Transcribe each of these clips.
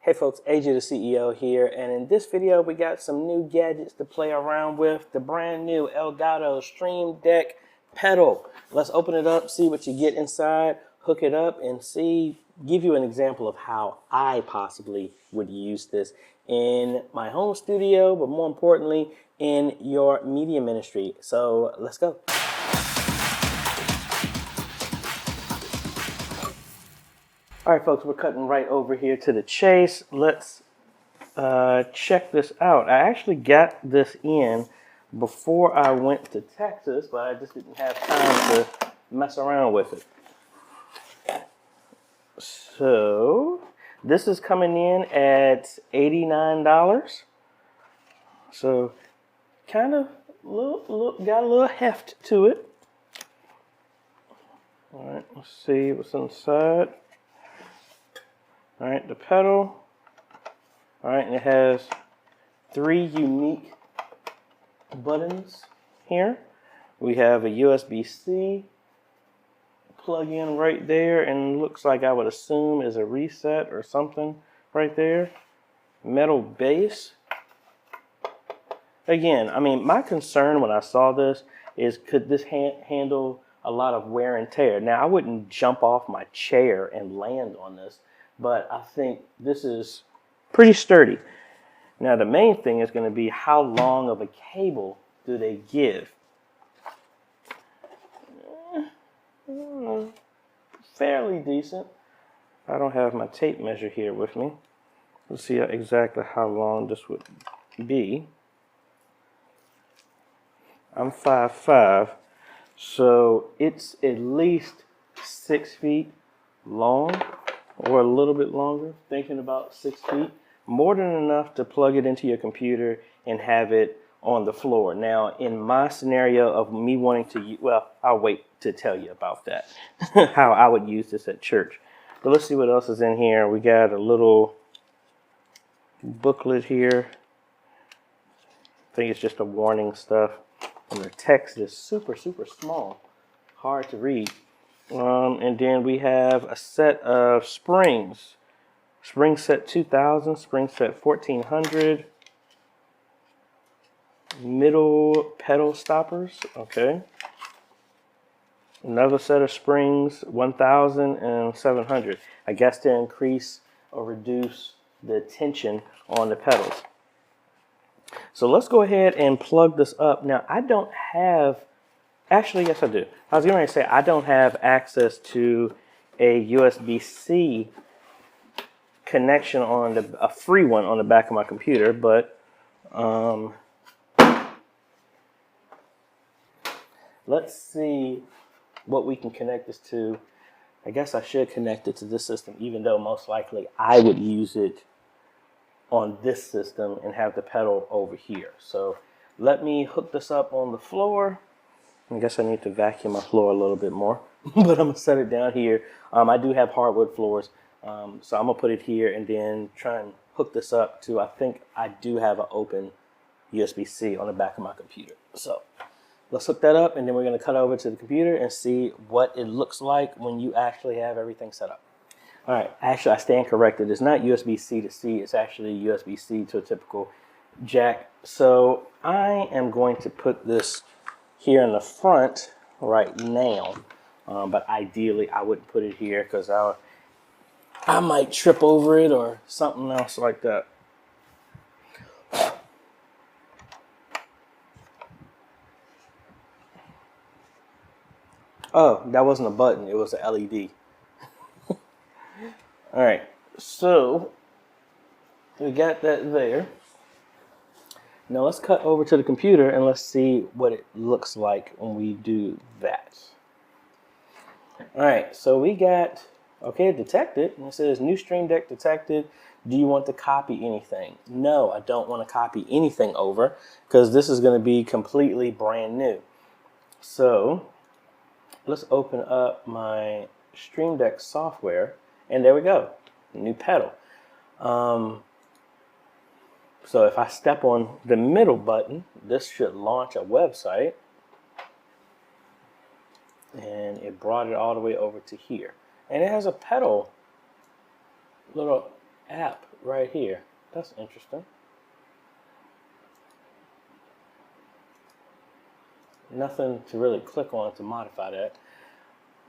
Hey folks, AJ the CEO here, and in this video we got some new gadgets to play around with. The brand new Elgato Stream Deck pedal. Let's open it up, see what you get inside, hook it up, and give you an example of how I possibly would use this in my home studio, but more importantly, in your media ministry. So let's go. All right, folks, we're cutting right over here to the chase. Let's check this out. I actually got this in before I went to Texas, but I just didn't have time to mess around with it. So this is coming in at $89. So kind of got a little heft to it. All right, let's see what's inside. All right, the pedal. All right, and it has 3 unique buttons here. We have a USB-C plug-in right there, and looks like I would assume is a reset or something right there. Metal base. Again, I mean, my concern when I saw this is could this handle a lot of wear and tear? Now, I wouldn't jump off my chair and land on this, but I think this is pretty sturdy. Now the main thing is going to be how long of a cable do they give? Fairly decent. I don't have my tape measure here with me. Let's see exactly how long this would be. I'm 5'5", so it's at least 6 feet long, or a little bit longer, thinking about 6 feet. More than enough to plug it into your computer and have it on the floor. Now, in my scenario of me wanting to, well, I'll wait to tell you about that, how I would use this at church. But let's see what else is in here. We got a little booklet here. I think it's just a warning stuff. And the text is super, super small, hard to read. And then we have a set of springs. Spring set 2000, spring set 1400. Middle pedal stoppers, okay. Another set of springs, 1000 and 700. I guess to increase or reduce the tension on the pedals. So let's go ahead and plug this up. Now, I don't have, actually, yes I do. I was going to say I don't have access to a USB-C connection on a free one on the back of my computer, but let's see what we can connect this to. I guess I should connect it to this system, even though most likely I would use it on this system and have the pedal over here. So let me hook this up on the floor. I guess I need to vacuum my floor a little bit more, but I'm gonna set it down here. I do have hardwood floors, so I'm gonna put it here and then try and hook this up to, I think I do have an open USB-C on the back of my computer. So let's hook that up, and then we're gonna cut over to the computer and see what it looks like when you actually have everything set up. All right, actually I stand corrected. It's not USB-C to C, it's actually USB-C to a typical jack. So I am going to put this here in the front right now, but ideally I wouldn't put it here because I might trip over it or something else like that. Oh, that wasn't a button, it was an LED. All right, so we got that there. Now let's cut over to the computer and let's see what it looks like when we do that. All right, so we got, okay, detected, and it says new Stream Deck detected. Do you want to copy anything? No, I don't want to copy anything over because this is going to be completely brand new. So let's open up my Stream Deck software, and there we go, new pedal. So if I step on the middle button, this should launch a website, and it brought it all the way over to here. And it has a pedal little app right here. That's interesting. Nothing to really click on to modify that.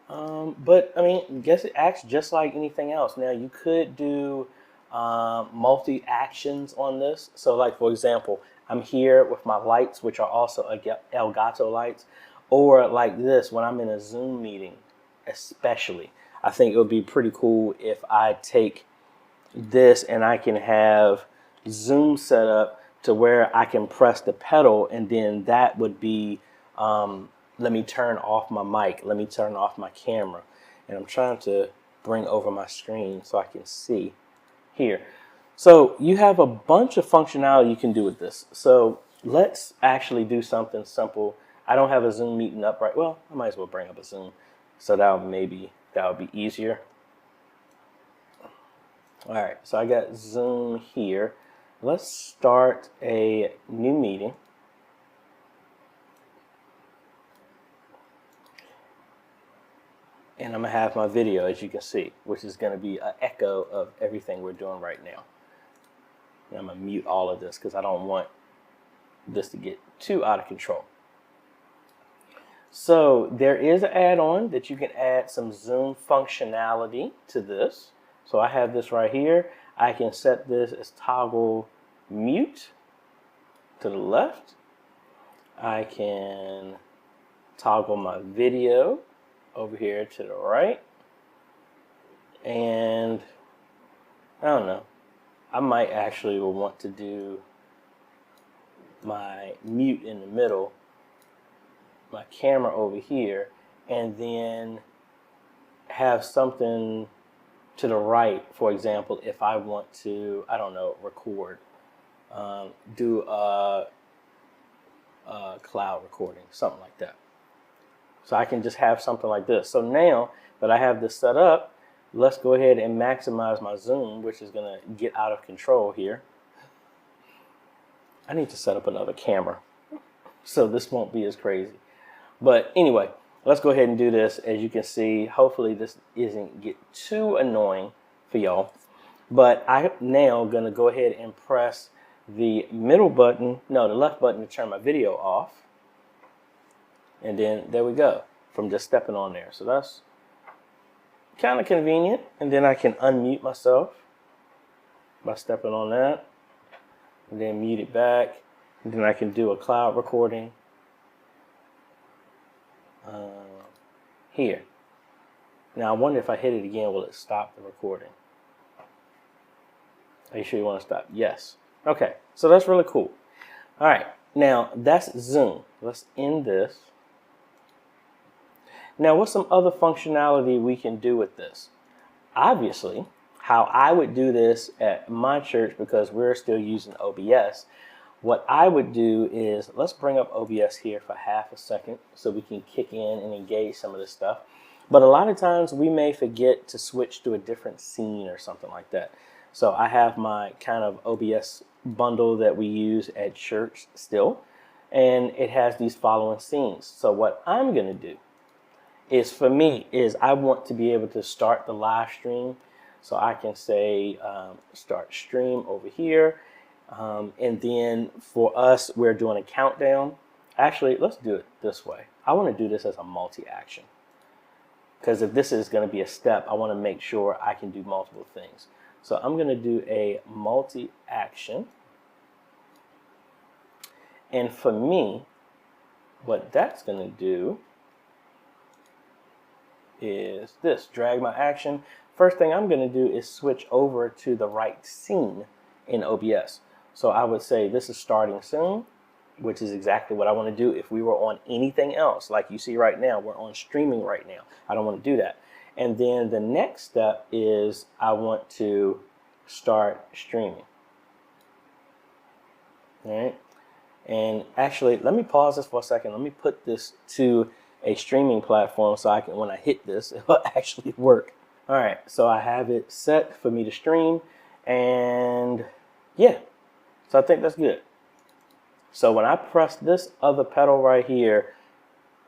But I mean, I guess it acts just like anything else. Now you could do multi actions on this. So like, for example, I'm here with my lights, which are also Elgato lights, or like this when I'm in a Zoom meeting, especially. I think it would be pretty cool if I take this and I can have Zoom set up to where I can press the pedal, and then that would be, let me turn off my mic, let me turn off my camera. And I'm trying to bring over my screen so I can see here. So you have a bunch of functionality you can do with this. So let's actually do something simple. I don't have a Zoom meeting up right. Well, I might as well bring up a Zoom. So that would be easier. All right, so I got Zoom here. Let's start a new meeting. And I'm gonna have my video, as you can see, which is gonna be an echo of everything we're doing right now. And I'm gonna mute all of this because I don't want this to get too out of control. So there is an add-on that you can add some Zoom functionality to this. So I have this right here. I can set this as toggle mute to the left. I can toggle my video over here to the right. And I don't know, I might actually want to do my mute in the middle, my camera over here, and then have something to the right. For example, if I want to, I don't know, record, do a cloud recording, something like that. So I can just have something like this. So now that I have this set up, let's go ahead and maximize my zoom, which is going to get out of control here. I need to set up another camera so this won't be as crazy. But anyway, let's go ahead and do this. As you can see, hopefully this isn't get too annoying for y'all. But I'm now going to go ahead and press the middle button, no, the left button to turn my video off. And then there we go, from just stepping on there. So that's kind of convenient. And then I can unmute myself by stepping on that. And then mute it back. And then I can do a cloud recording here. Now I wonder if I hit it again, will it stop the recording? Are you sure you want to stop? Yes. Okay, so that's really cool. All right, now that's Zoom. Let's end this. Now, what's some other functionality we can do with this? Obviously, how I would do this at my church, because we're still using OBS, what I would do is, let's bring up OBS here for half a second so we can kick in and engage some of this stuff. But a lot of times we may forget to switch to a different scene or something like that. So I have my kind of OBS bundle that we use at church still, and it has these following scenes. So what I'm going to do is, for me, is I want to be able to start the live stream. So I can say start stream over here. And then for us, we're doing a countdown. Actually, let's do it this way. I want to do this as a multi-action. Because if this is going to be a step, I want to make sure I can do multiple things. So I'm going to do a multi-action. And for me, what that's going to do is this, drag my action. First thing I'm going to do is switch over to the right scene in OBS. So I would say this is starting soon, which is exactly what I want to do if we were on anything else. Like you see right now, we're on streaming right now. I don't want to do that. And then the next step is I want to start streaming. All right. And actually, let me pause this for a second. Let me put this to a streaming platform so I can, when I hit this, it will actually work. All right, so I have it set for me to stream, and yeah, so I think that's good. So when I press this other pedal right here,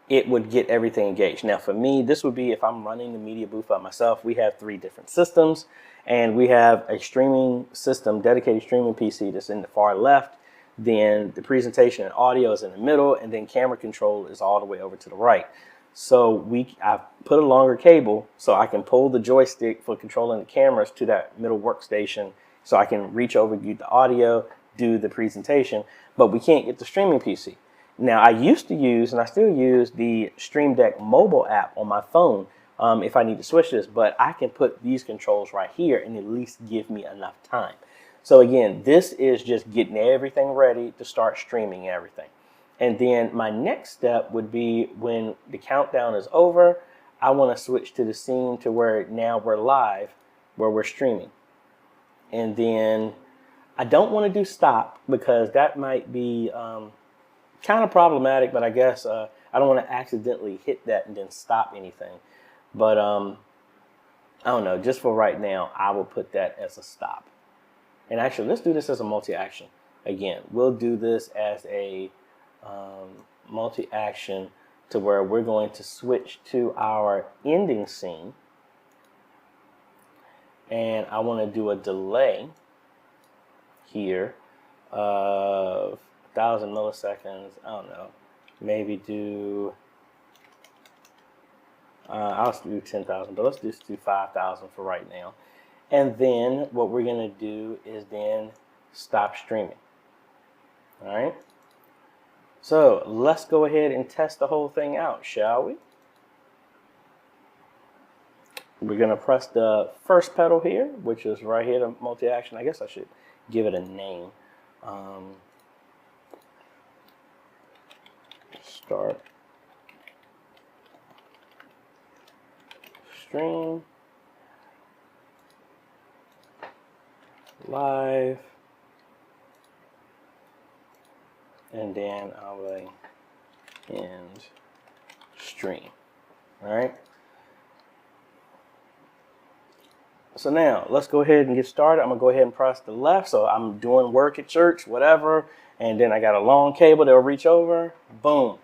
it would get everything engaged. Now for me, this would be if I'm running the media booth by myself. We have 3 different systems, and we have a streaming system, dedicated streaming PC that's in the far left. Then the presentation and audio is in the middle, and then camera control is all the way over to the right. So I put a longer cable so I can pull the joystick for controlling the cameras to that middle workstation, so I can reach over, get the audio, do the presentation, but we can't get the streaming PC. Now, I used to use, and I still use, the Stream Deck mobile app on my phone if I need to switch this, but I can put these controls right here and at least give me enough time. So again, this is just getting everything ready to start streaming everything. And then my next step would be when the countdown is over, I want to switch to the scene to where now we're live, where we're streaming. And then I don't want to do stop because that might be kind of problematic, but I guess I don't want to accidentally hit that and then stop anything. But I don't know, just for right now, I will put that as a stop. And actually, let's do this as a multi-action. Again, we'll do this as a multi-action to where we're going to switch to our ending scene. And I want to do a delay here of 1,000 milliseconds. I don't know, maybe do I'll do 10,000, but let's just do 5,000 for right now. And then what we're going to do is then stop streaming. All right. So let's go ahead and test the whole thing out, shall we? We're going to press the first pedal here, which is right here, the multi-action. I guess I should give it a name. Start stream live, and then I will end stream. All right. So now let's go ahead and get started. I'm gonna go ahead and press the left. So I'm doing work at church, whatever, and then I got a long cable that'll reach over. Boom.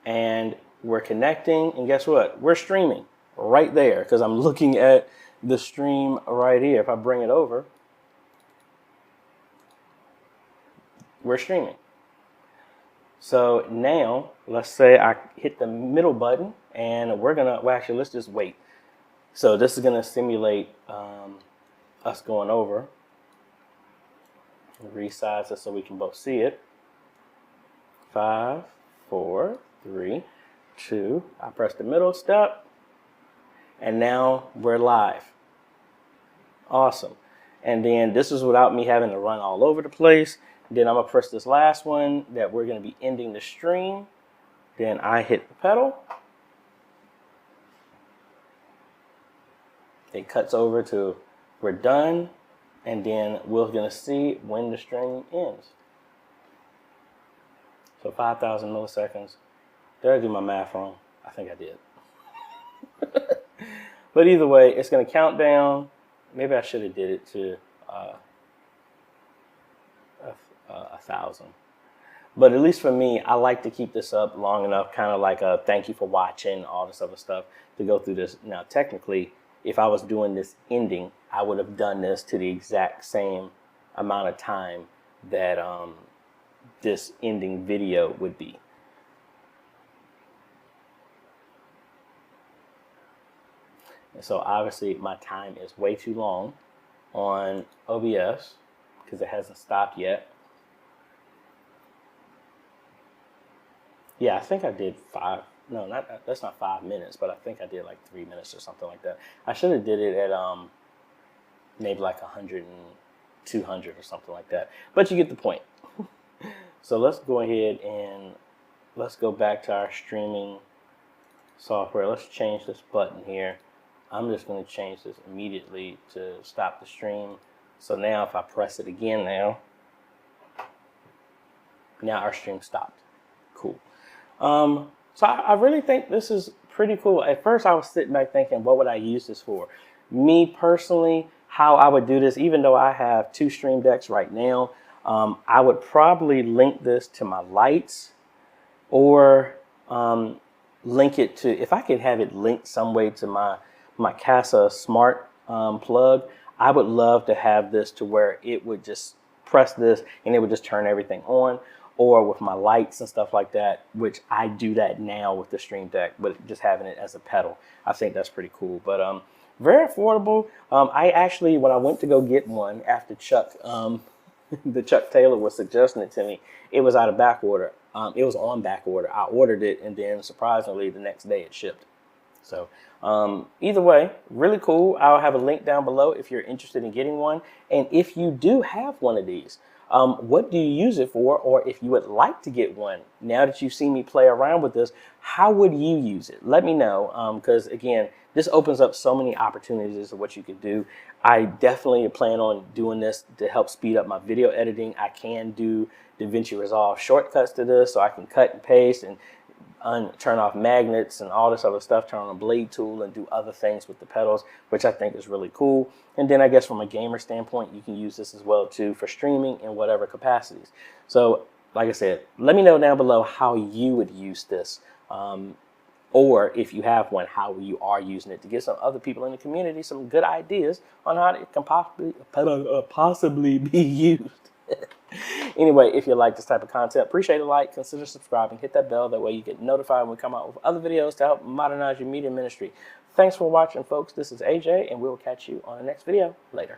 And we're connecting, and guess what? We're streaming right there because I'm looking at the stream right here. If I bring it over, we're streaming. So now let's say I hit the middle button, and we're gonna, well, actually, let's just wait. So this is gonna simulate us going over. Resize it so we can both see it. 5, 4, 3, 2. I press the middle step, and now we're live. Awesome. And then this is without me having to run all over the place. Then I'm gonna press this last one that we're gonna be ending the stream. Then I hit the pedal. It cuts over to we're done, and then we're gonna see when the stream ends. So 5,000 milliseconds. Did I do my math wrong? I think I did. But either way, it's gonna count down. Maybe I should have did it to 1,000. But at least for me, I like to keep this up long enough, kind of like a thank you for watching, all this other stuff, to go through this. Now, technically, if I was doing this ending, I would have done this to the exact same amount of time that this ending video would be. And so obviously my time is way too long on OBS because it hasn't stopped yet. Yeah, I think I did that's not 5 minutes, but I think I did like 3 minutes or something like that. I should have did it at maybe like 100 and 200 or something like that. But you get the point. So let's go ahead and let's go back to our streaming software. Let's change this button here. I'm just going to change this immediately to stop the stream. So now if I press it again now our stream stopped. Cool. So I really think this is pretty cool. At first I was sitting back thinking, what would I use this for? Me personally, how I would do this, even though I have 2 Stream Decks right now, I would probably link this to my lights or link it to, if I could have it linked some way to my Casa Smart plug, I would love to have this to where it would just press this and it would just turn everything on, or with my lights and stuff like that, which I do that now with the Stream Deck, but just having it as a pedal. I think that's pretty cool. But very affordable. I actually, when I went to go get one after Chuck, the Chuck Taylor was suggesting it to me, it was out of back order. It was on back order. I ordered it, and then surprisingly, the next day it shipped. So either way, really cool. I'll have a link down below if you're interested in getting one. And if you do have one of these, what do you use it for? Or if you would like to get one, now that you've seen me play around with this, how would you use it? Let me know, because again, this opens up so many opportunities of what you could do. I definitely plan on doing this to help speed up my video editing. I can do DaVinci Resolve shortcuts to this, so I can cut and paste and turn off magnets and all this other stuff, turn on a blade tool and do other things with the pedals, which I think is really cool. And then I guess from a gamer standpoint, you can use this as well too for streaming in whatever capacities. So like I said, let me know down below how you would use this. Or if you have one, how you are using it, to give some other people in the community some good ideas on how it can possibly be used. Anyway, if you like this type of content, appreciate a like, consider subscribing, hit that bell. That way you get notified when we come out with other videos to help modernize your media ministry. Thanks for watching, folks. This is AJ, and we'll catch you on the next video. Later.